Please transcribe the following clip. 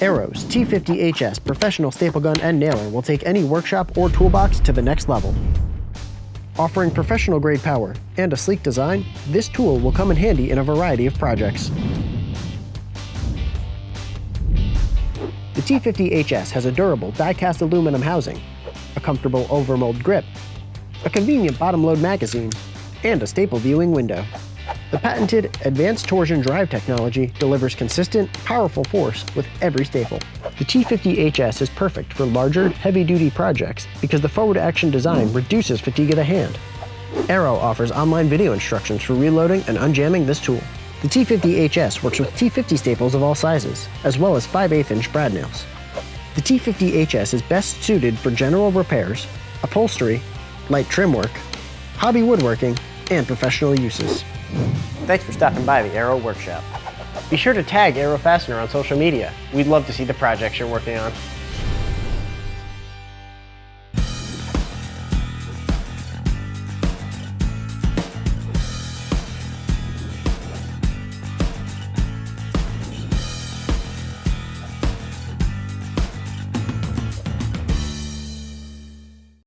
Arrow's T50HS professional staple gun and nailer will take any workshop or toolbox to the next level. Offering professional-grade power and a sleek design, this tool will come in handy in a variety of projects. The T50HS has a durable die-cast aluminum housing, a comfortable overmold grip, a convenient bottom-load magazine, and a staple viewing window. The patented Advanced Torsion Drive technology delivers consistent, powerful force with every staple. The T50HS is perfect for larger, heavy-duty projects because the forward-action design reduces fatigue of the hand. Arrow offers online video instructions for reloading and unjamming this tool. The T50HS works with T50 staples of all sizes, as well as 5/8" brad nails. The T50HS is best suited for general repairs, upholstery, light trim work, hobby woodworking, and professional uses. Thanks for stopping by the Arrow Workshop. Be sure to tag Arrow Fastener on social media. We'd love to see the projects you're working on.